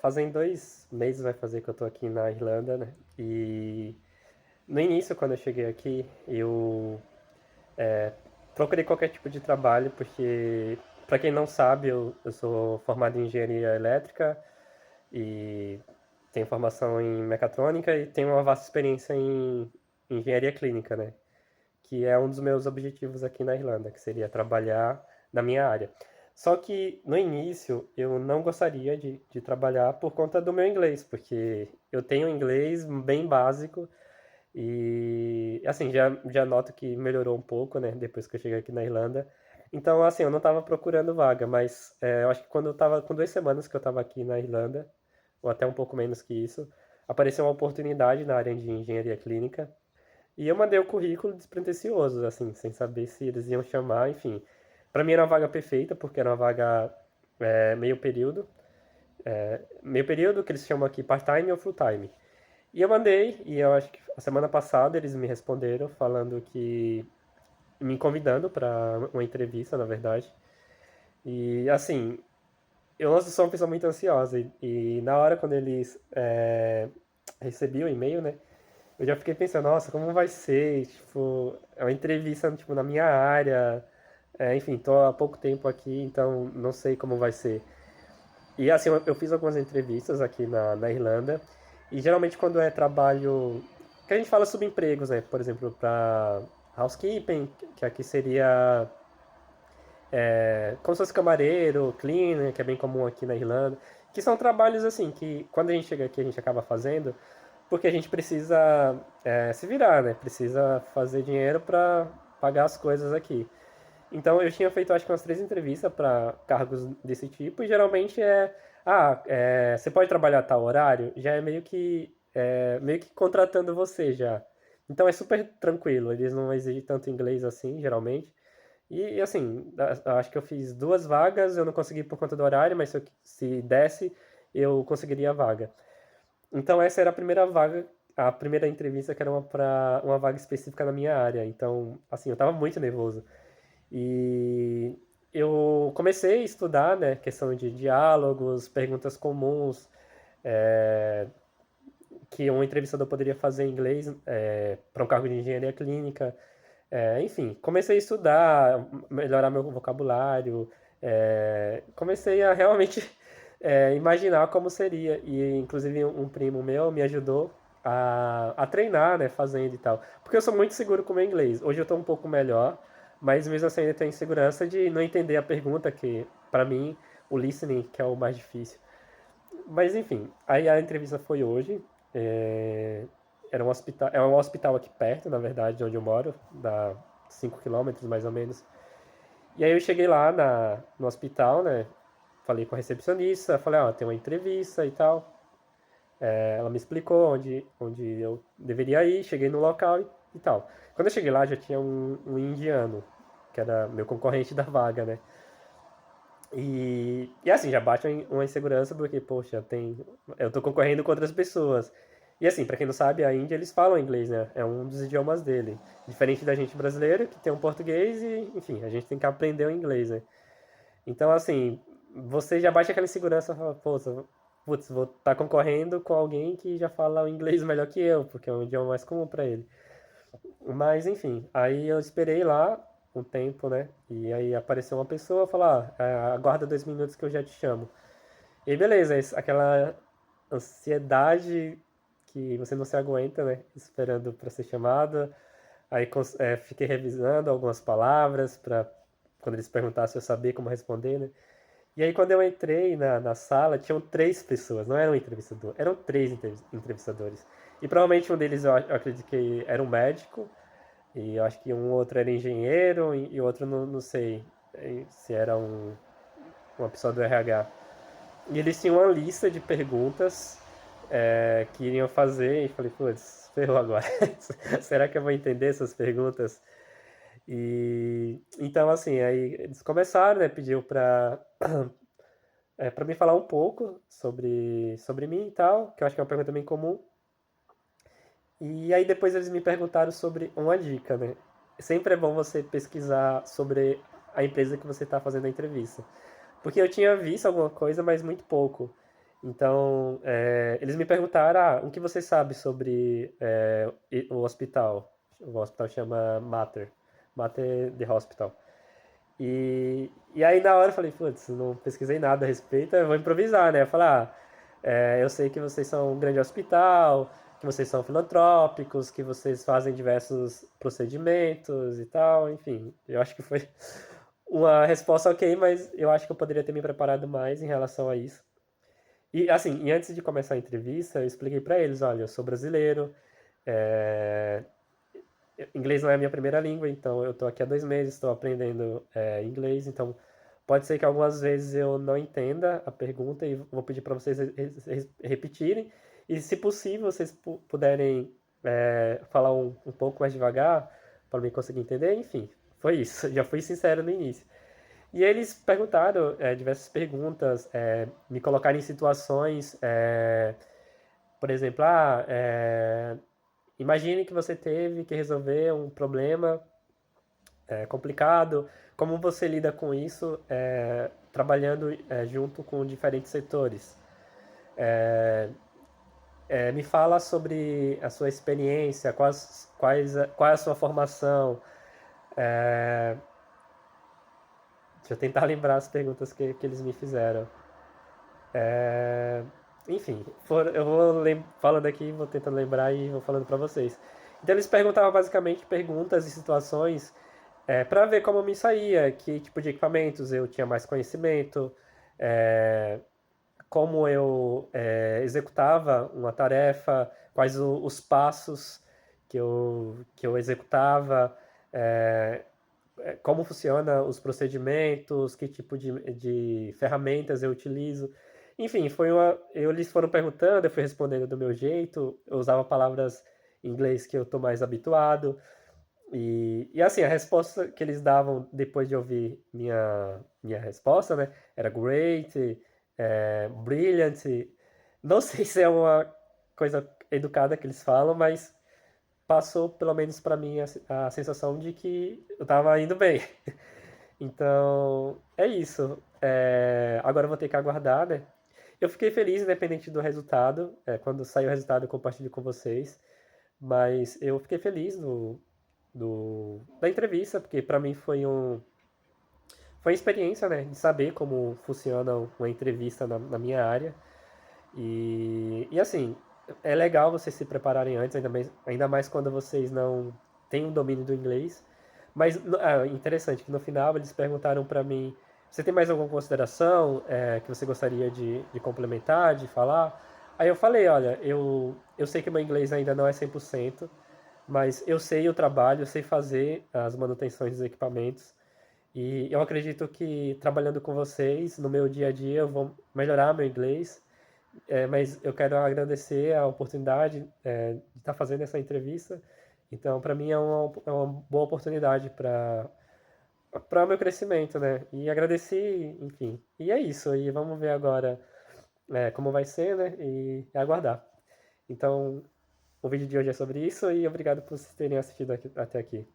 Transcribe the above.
Fazem 2 meses vai fazer que eu tô aqui na Irlanda, né? E no início, quando eu cheguei aqui, eu procurei qualquer tipo de trabalho, porque, para quem não sabe, eu sou formado em engenharia elétrica e tenho formação em mecatrônica e tenho uma vasta experiência em engenharia clínica, né? Que é um dos meus objetivos aqui na Irlanda, que seria trabalhar na minha área. Só que no início eu não gostaria de trabalhar por conta do meu inglês, porque eu tenho inglês bem básico e assim, já noto que melhorou um pouco, né, depois que eu cheguei aqui na Irlanda. Então, assim, eu não estava procurando vaga, mas eu acho que quando eu estava com 2 semanas que eu estava aqui na Irlanda, ou até um pouco menos que isso, apareceu uma oportunidade na área de engenharia clínica e eu mandei o currículo despretensioso, assim, sem saber se eles iam chamar, enfim. Pra mim era uma vaga perfeita, porque era uma vaga meio período. Meio período que eles chamam aqui part-time ou full-time. E eu mandei, e eu acho que a semana passada eles me responderam falando que me convidando para uma entrevista, na verdade. E assim, eu não sou uma pessoa muito ansiosa e na hora quando eles recebi o e-mail, né? Eu já fiquei pensando, nossa, como vai ser? Tipo, é uma entrevista, tipo, na minha área. Enfim, tô há pouco tempo aqui, então não sei como vai ser. E assim, eu fiz algumas entrevistas aqui na Irlanda. E geralmente quando é trabalho. Que a gente fala subempregos, né? Por exemplo, para housekeeping, que aqui seria como se fosse camareiro, cleaner, que é bem comum aqui na Irlanda. Que são trabalhos assim, que quando a gente chega aqui a gente acaba fazendo, porque a gente precisa se virar, né? Precisa fazer dinheiro para pagar as coisas aqui. Então eu tinha feito acho que umas 3 entrevistas para cargos desse tipo e geralmente você pode trabalhar a tal horário, já é meio que contratando você já. Então é super tranquilo, eles não exigem tanto inglês assim, geralmente. E assim, acho que eu fiz 2 vagas, eu não consegui por conta do horário, mas se desse, eu conseguiria a vaga. Então essa era a primeira vaga, a primeira entrevista que era para uma vaga específica na minha área. Então, assim, eu tava muito nervoso. E eu comecei a estudar, né, questão de diálogos, perguntas comuns, é, que um entrevistador poderia fazer em inglês para um cargo de engenharia clínica. Enfim, comecei a estudar, melhorar meu vocabulário, comecei a realmente imaginar como seria. E inclusive um primo meu me ajudou a treinar, né, fazendo e tal. Porque eu sou muito seguro com o meu inglês. Hoje eu estou um pouco melhor, mas mesmo assim ainda tenho insegurança de não entender a pergunta, que para mim o listening que é o mais difícil. Mas enfim, aí a entrevista foi hoje. é, É um hospital aqui perto, na verdade, de onde eu moro, dá 5 quilômetros mais ou menos. E aí eu cheguei lá no hospital, né? Falei com a recepcionista, falei, ó, tem uma entrevista e tal. Ela me explicou onde eu deveria ir, cheguei no local e tal. Quando eu cheguei lá já tinha um indiano, que era meu concorrente da vaga, né? E assim, já bate uma insegurança porque, poxa, eu tô concorrendo com outras pessoas. E assim, pra quem não sabe, a Índia eles falam inglês, né? É um dos idiomas dele. Diferente da gente brasileiro, que tem um português e, enfim, a gente tem que aprender o inglês, né? Então, assim, você já bate aquela insegurança, fala, putz, vou estar concorrendo com alguém que já fala o inglês melhor que eu, porque é um idioma mais comum pra ele. Mas enfim, aí eu esperei lá um tempo, né? E aí apareceu uma pessoa e falou: aguarda 2 minutos que eu já te chamo. E aí, beleza, aquela ansiedade que você não se aguenta, né? Esperando para ser chamada. Aí fiquei revisando algumas palavras para quando eles perguntassem eu saber como responder, né? E aí quando eu entrei na sala, tinham 3 pessoas, não era um entrevistador, eram 3 entrevistadores. E provavelmente um deles eu acredito que era um médico, e eu acho que um outro era engenheiro e o outro não sei se era uma pessoa do RH. E eles tinham uma lista de perguntas que iriam fazer e falei, putz, ferrou agora. Será que eu vou entender essas perguntas? E então assim, aí eles começaram, né, pediu para me falar um pouco sobre mim e tal, que eu acho que é uma pergunta bem comum. E aí depois eles me perguntaram sobre uma dica, né? Sempre é bom você pesquisar sobre a empresa que você está fazendo a entrevista. Porque eu tinha visto alguma coisa, mas muito pouco. Então, eles me perguntaram, o que você sabe sobre o hospital? O hospital chama Mater The Hospital. E aí na hora eu falei, putz, não pesquisei nada a respeito, eu vou improvisar, né? Falar, eu sei que vocês são um grande hospital, que vocês são filantrópicos, que vocês fazem diversos procedimentos e tal, enfim. Eu acho que foi uma resposta ok, mas eu acho que eu poderia ter me preparado mais em relação a isso. E assim, e antes de começar a entrevista, eu expliquei para eles, olha, eu sou brasileiro, é, inglês não é a minha primeira língua, então eu estou aqui há 2 meses, estou aprendendo inglês, então pode ser que algumas vezes eu não entenda a pergunta e vou pedir para vocês repetirem. E se possível, vocês puderem falar um pouco mais devagar para mim conseguir entender, enfim, foi isso. Já fui sincero no início. E eles perguntaram diversas perguntas, me colocaram em situações, por exemplo, imagine que você teve que resolver um problema complicado. Como você lida com isso trabalhando junto com diferentes setores? Me fala sobre a sua experiência, qual é a sua formação. Deixa eu tentar lembrar as perguntas que eles me fizeram. Enfim, eu vou falando aqui, vou tentando lembrar e vou falando para vocês. Então eles perguntavam basicamente perguntas e situações para ver como eu me saía, que tipo de equipamentos eu tinha mais conhecimento, é, como eu executava uma tarefa, quais os passos que eu executava, é, como funciona os procedimentos, que tipo de ferramentas eu utilizo. Enfim, eles foram perguntando, eu fui respondendo do meu jeito, eu usava palavras em inglês que eu estou mais habituado. E assim, a resposta que eles davam depois de ouvir minha resposta, né, era great, brilliant. Não sei se é uma coisa educada que eles falam, mas passou pelo menos para mim a sensação de que eu estava indo bem. Então, é isso. Agora eu vou ter que aguardar, né? Eu fiquei feliz, independente do resultado. Quando sair o resultado, eu compartilho com vocês. Mas eu fiquei feliz da entrevista, porque para mim foi uma experiência, né? De saber como funciona uma entrevista na minha área. E assim, é legal vocês se prepararem antes, ainda mais quando vocês não têm um domínio do inglês. Mas interessante que no final eles perguntaram para mim: você tem mais alguma consideração que você gostaria de complementar, de falar? Aí eu falei: olha, eu sei que meu inglês ainda não é 100%, mas eu sei o trabalho, eu sei fazer as manutenções dos equipamentos. E eu acredito que trabalhando com vocês no meu dia a dia eu vou melhorar meu inglês. Mas eu quero agradecer a oportunidade de estar fazendo essa entrevista. Então, para mim é uma boa oportunidade para o meu crescimento, né? E agradeci, enfim. E é isso. E vamos ver agora como vai ser, né? E aguardar. Então, o vídeo de hoje é sobre isso e obrigado por vocês terem assistido até aqui.